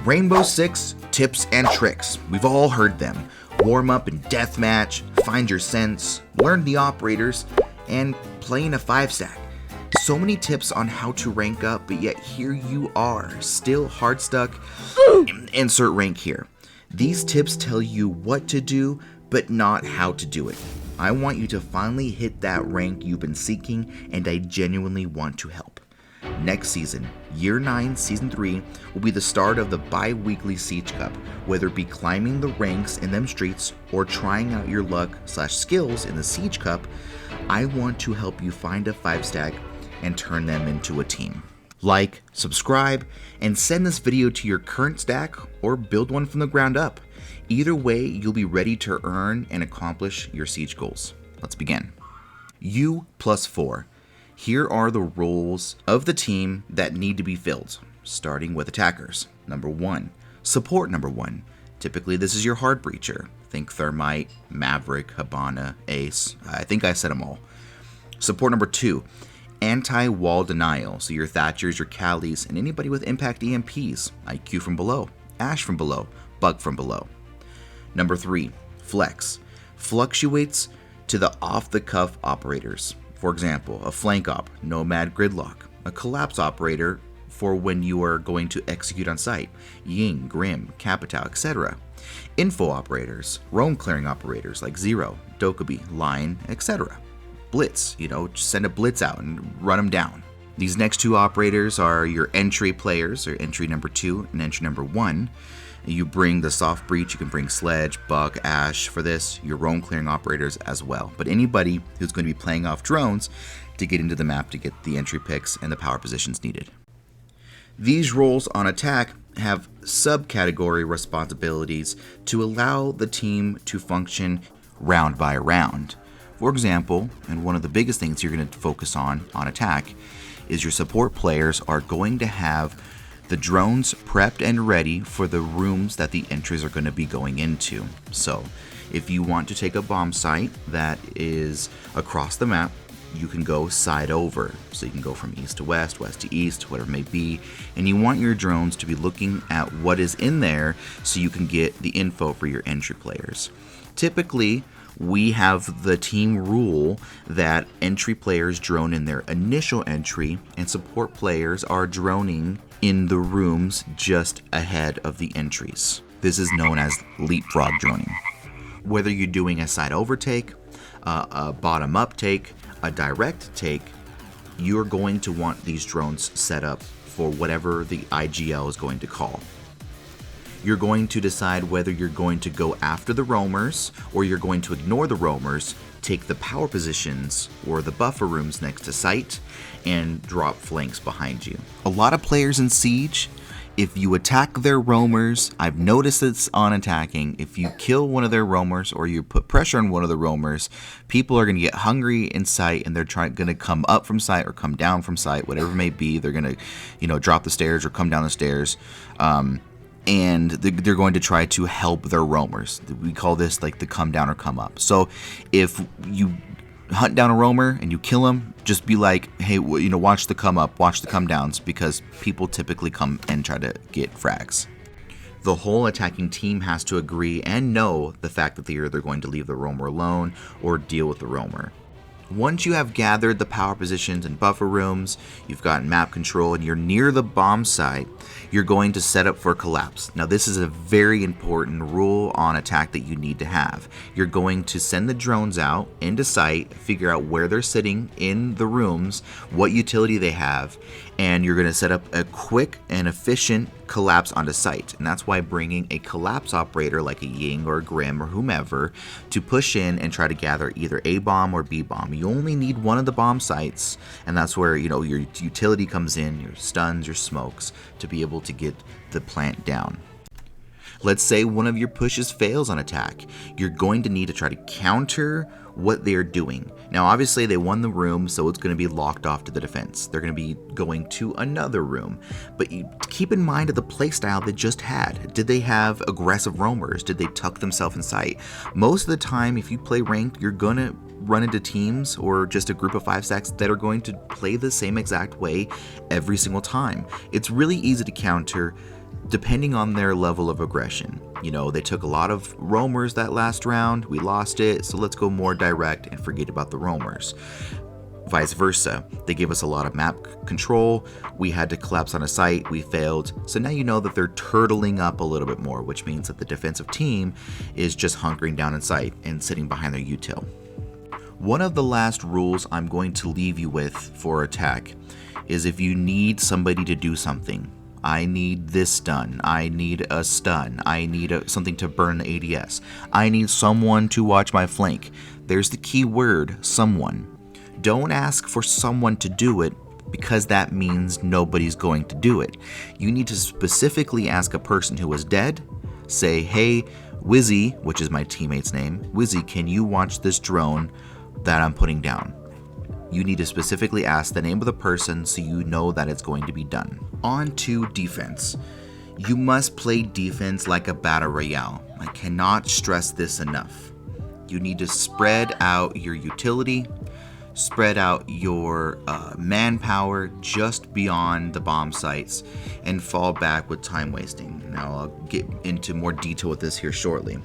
Rainbow Six tips and tricks. We've all heard them. Warm up and deathmatch, find your sense, learn the operators, and play in a 5-stack. So many tips on how to rank up, but yet here you are, still hard stuck. Insert rank here. These tips tell you what to do, but not how to do it. I want you to finally hit that rank you've been seeking, and I genuinely want to help. Next season, Year 9, Season 3, will be the start of the bi-weekly Siege Cup. Whether it be climbing the ranks in them streets or trying out your luck/skills in the Siege Cup, I want to help you find a 5-stack and turn them into a team. Like, subscribe, and send this video to your current stack or build one from the ground up. Either way, you'll be ready to earn and accomplish your Siege goals. Let's begin. U+4. Here are the roles of the team that need to be filled, starting with attackers. Number 1, support number 1. Typically, this is your hard breacher. Think Thermite, Maverick, Habana, Ace. I think I said them all. Support number 2, anti-wall denial. So your Thatchers, your Callies, and anybody with impact EMPs. IQ from below, Ash from below, Bug from below. Number 3, flex. Fluctuates to the off-the-cuff operators. For example, a flank op, nomad gridlock, a collapse operator for when you are going to execute on site, Ying, Grim, Capitao, etc. Info operators, roam clearing operators like Zero, Dokkaebi, Lion, etc. Blitz, just send a blitz out and run them down. These next 2 operators are your entry players, or entry number 2 and entry number 1. You bring the soft breach, you can bring Sledge, Bug, Ash for this, your roam clearing operators as well. But anybody who's going to be playing off drones to get into the map to get the entry picks and the power positions needed. These roles on attack have subcategory responsibilities to allow the team to function round by round. For example, and one of the biggest things you're going to focus on attack, is your support players are going to have the drones prepped and ready for the rooms that the entries are going to be going into. So if you want to take a bomb site that is across the map, you can go side over. So you can go from east to west, west to east, whatever it may be. And you want your drones to be looking at what is in there so you can get the info for your entry players. Typically, we have the team rule that entry players drone in their initial entry and support players are droning in the rooms just ahead of the entries. This is known as leapfrog droning. Whether you're doing a side overtake, a bottom up take, a direct take, you're going to want these drones set up for whatever the IGL is going to call. You're going to decide whether you're going to go after the roamers or you're going to ignore the roamers, take the power positions or the buffer rooms next to site, and drop flanks behind you. A lot of players in Siege, if you attack their roamers, I've noticed it's on attacking, if you kill one of their roamers or you put pressure on one of the roamers, people are going to get hungry in sight and they're going to come up from site or come down from site, whatever it may be. They're going to, drop the stairs or come down the stairs. And they're going to try to help their roamers. We call this like the come down or come up. So if you hunt down a roamer and you kill him, just be like, hey, watch the come up, watch the come downs, because people typically come and try to get frags. The whole attacking team has to agree and know the fact that they're either going to leave the roamer alone or deal with the roamer. Once you have gathered the power positions and buffer rooms, you've gotten map control, and you're near the bomb site, you're going to set up for collapse. Now, this is a very important rule on attack that you need to have. You're going to send the drones out into site, figure out where they're sitting in the rooms, what utility they have, and you're going to set up a quick and efficient collapse onto site. And that's why bringing a collapse operator like a Ying or a Grim or whomever to push in and try to gather either A bomb or B bomb. You only need one of the bomb sites, and that's where your utility comes in, your stuns, your smokes, to be able to get the plant down. Let's say one of your pushes fails on attack. You're going to need to try to counter what they're doing. Now, obviously, they won the room, so it's going to be locked off to the defense. They're going to be going to another room. But you keep in mind of the playstyle they just had. Did they have aggressive roamers? Did they tuck themselves in sight? Most of the time, if you play ranked, you're going to run into teams or just a group of 5 stacks that are going to play the same exact way every single time. It's really easy to counter depending on their level of aggression. You know, they took a lot of roamers that last round, we lost it, so let's go more direct and forget about the roamers. Vice versa, they gave us a lot of map control, we had to collapse on a site, we failed, so now you know that they're turtling up a little bit more, which means that the defensive team is just hunkering down in sight and sitting behind their util. One of the last rules I'm going to leave you with for attack is if you need somebody to do something. I need this done. I need a stun. I need something to burn the ADS. I need someone to watch my flank. There's the key word, someone. Don't ask for someone to do it because that means nobody's going to do it. You need to specifically ask a person who is dead. Say, hey, Wizzy, which is my teammate's name, Wizzy, can you watch this drone that I'm putting down? You need to specifically ask the name of the person so you know that it's going to be done. On to defense. You must play defense like a battle royale. I cannot stress this enough. You need to spread out your utility, spread out your manpower just beyond the bomb sites, and fall back with time wasting. Now I'll get into more detail with this here shortly.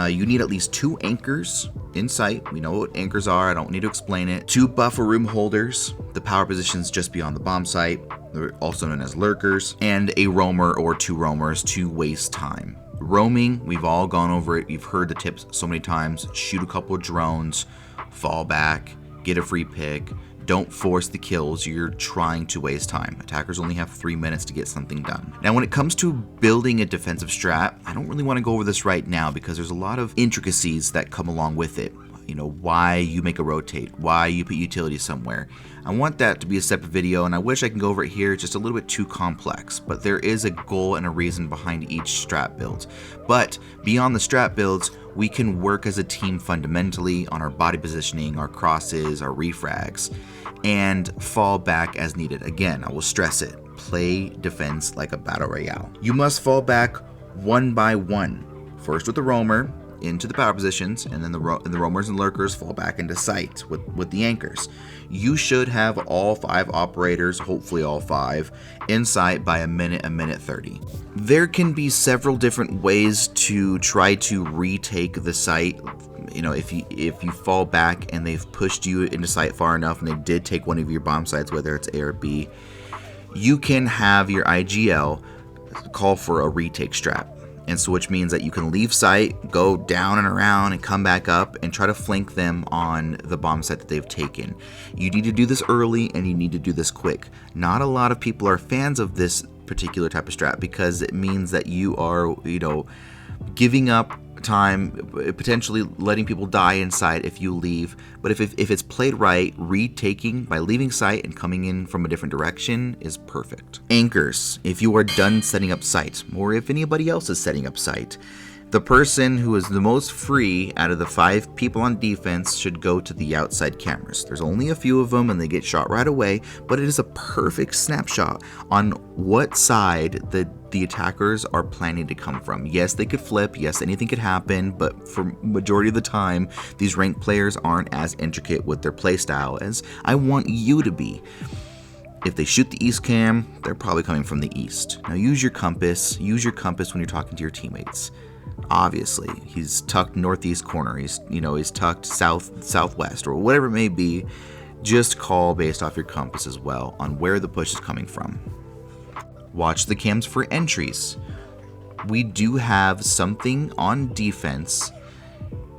You need at least 2 anchors in sight. We know what anchors are, I don't need to explain it. 2 buffer room holders, the power positions just beyond the bomb site, they're also known as lurkers, and a roamer or 2 roamers to waste time. Roaming, we've all gone over it, you've heard the tips so many times. Shoot a couple of drones, fall back, get a free pick. Don't force the kills, you're trying to waste time. Attackers only have 3 minutes to get something done. Now when it comes to building a defensive strat, I don't really want to go over this right now because there's a lot of intricacies that come along with it. You know, why you make a rotate, why you put utility somewhere. I want that to be a separate video, and I wish I can go over it here. It's just a little bit too complex, but there is a goal and a reason behind each strat build. But beyond the strat builds, we can work as a team fundamentally on our body positioning, our crosses, our refrags, and fall back as needed. Again, I will stress it, play defense like a battle royale. You must fall back one by one. First with the roamer, into the power positions, and then the roamers and lurkers fall back into sight with the anchors. You should have all 5 operators, hopefully all 5, in sight by a minute 30. There can be several different ways to try to retake the site. You know, if you fall back and they've pushed you into sight far enough and they did take one of your bomb sites, whether it's A or B, you can have your IGL call for a retake strat. And so which means that you can leave sight, go down and around and come back up and try to flank them on the bomb site that they've taken. You need to do this early and you need to do this quick. Not a lot of people are fans of this particular type of strat because it means that you are, you know, giving up time, potentially letting people die inside if you leave. But if it's played right, retaking by leaving sight and coming in from a different direction is perfect. Anchors, if you are done setting up sight, or if anybody else is setting up sight, the person who is the most free out of the 5 people on defense should go to the outside cameras. There's only a few of them and they get shot right away, but it is a perfect snapshot on what side the attackers are planning to come from. Yes, they could flip, yes, anything could happen, but for majority of the time, these ranked players aren't as intricate with their playstyle as I want you to be. If they shoot the east cam, they're probably coming from the east. Now use your compass when you're talking to your teammates. Obviously, he's tucked northeast corner, he's tucked southwest, or whatever it may be. Just call based off your compass as well on where the push is coming from. Watch the cams for entries. We do have something on defense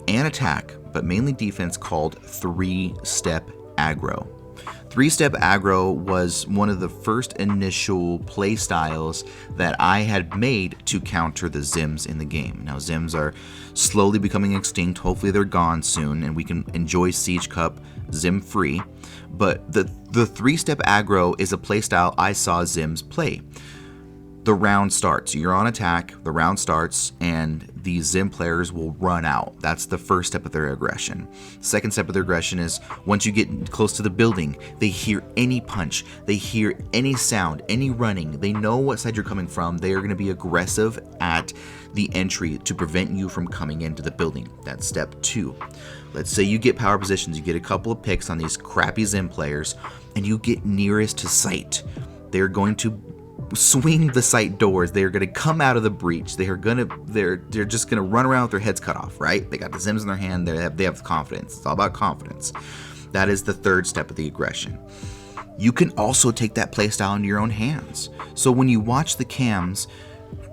and attack, but mainly defense, called 3-step aggro. 3-step aggro was one of the first initial play styles that I had made to counter the Zims in the game. Now Zims are slowly becoming extinct, hopefully they're gone soon and we can enjoy Siege Cup Zim free. But the 3-step aggro is a playstyle I saw Zims play. The round starts, you're on attack, the round starts, and the Zim players will run out. That's the first step of their aggression. Second step of their aggression is once you get close to the building, they hear any punch, they hear any sound, any running, they know what side you're coming from, they are going to be aggressive at the entry to prevent you from coming into the building. That's step 2. Let's say you get power positions, you get a couple of picks on these crappy Zim players, and you get nearest to sight. They're going to swing the site doors. They're gonna come out of the breach. They're just gonna run around with their heads cut off, right? They got the Zims in their hand. They have confidence. It's all about confidence. That is the third step of the aggression. You can also take that playstyle into your own hands. So when you watch the cams,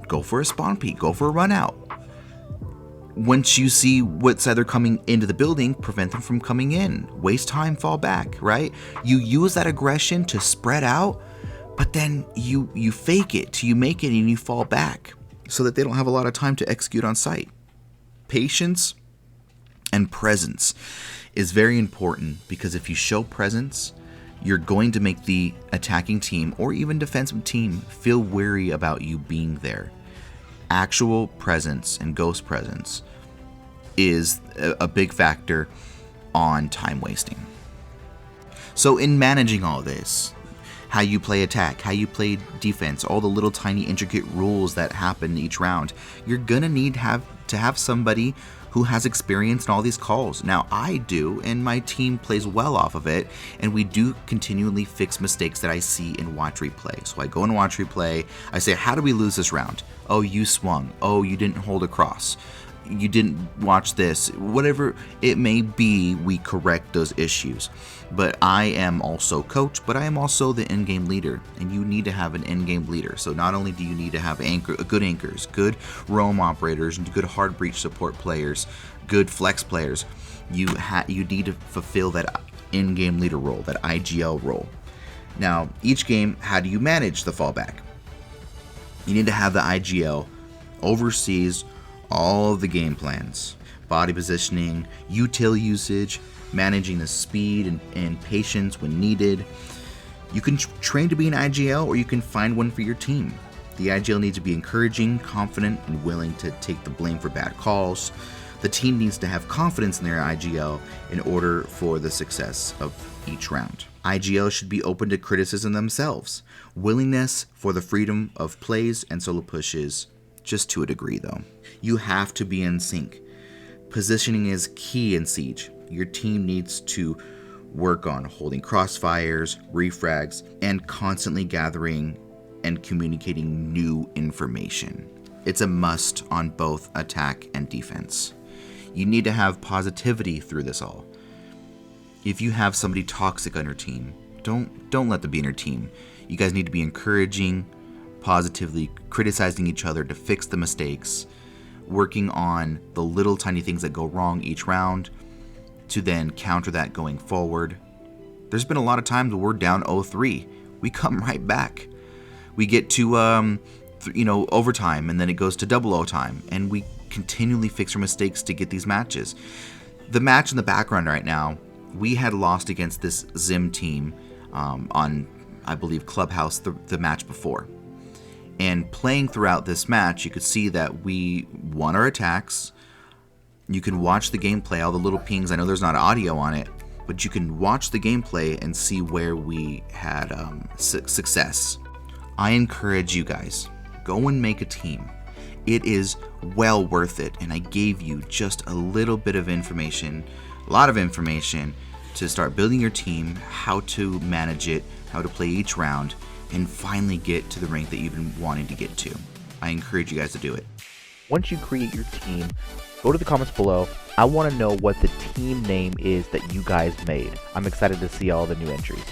go for a spawn peek, go for a run out. Once you see what side they're coming into the building, prevent them from coming in. Waste time, fall back, right? You use that aggression to spread out, but then you fake it, you make it, and you fall back so that they don't have a lot of time to execute on site. Patience and presence is very important, because if you show presence, you're going to make the attacking team or even defensive team feel wary about you being there. Actual presence and ghost presence is a big factor on time wasting. So in managing all this, how you play attack, how you play defense, all the little tiny intricate rules that happen each round, you're gonna need to have somebody who has experience in all these calls. Now I do, and my team plays well off of it, and we do continually fix mistakes that I see in watch replay. So I go and watch replay, I say, how do we lose this round? Oh, you swung. Oh, you didn't hold across. You didn't watch this. Whatever it may be, we correct those issues. But I am also coach, but I am also the in-game leader, and you need to have an in-game leader. So not only do you need to have good anchors, good roam operators, and good hard breach support players, good flex players, you need to fulfill that in-game leader role, that IGL role. Now, each game, how do you manage the fallback? You need to have the IGL oversees all of the game plans, body positioning, util usage, managing the speed and patience when needed. You can train to be an IGL, or you can find one for your team. The IGL needs to be encouraging, confident, and willing to take the blame for bad calls. The team needs to have confidence in their IGL in order for the success of each round. IGL should be open to criticism themselves. Willingness for the freedom of plays and solo pushes, just to a degree though. You have to be in sync. Positioning is key in Siege. Your team needs to work on holding crossfires, refrags, and constantly gathering and communicating new information. It's a must on both attack and defense. You need to have positivity through this all. If you have somebody toxic on your team, don't let them be in your team. You guys need to be encouraging, positively criticizing each other to fix the mistakes, working on the little tiny things that go wrong each round to then counter that going forward. There's been a lot of times where we're down 0-3. We come right back. We get to overtime, and then it goes to double overtime, and we continually fix our mistakes to get these matches. The match in the background right now, we had lost against this Zim team on, I believe, Clubhouse the match before. And playing throughout this match, you could see that we won our attacks. You can watch the gameplay, all the little pings. I know there's not audio on it, but you can watch the gameplay and see where we had success. I encourage you guys, go and make a team. It is well worth it, and I gave you just a little bit of information, a lot of information, to start building your team, how to manage it, how to play each round, and finally get to the rank that you've been wanting to get to. I encourage you guys to do it. Once you create your team, go to the comments below. I want to know what the team name is that you guys made. I'm excited to see all the new entries.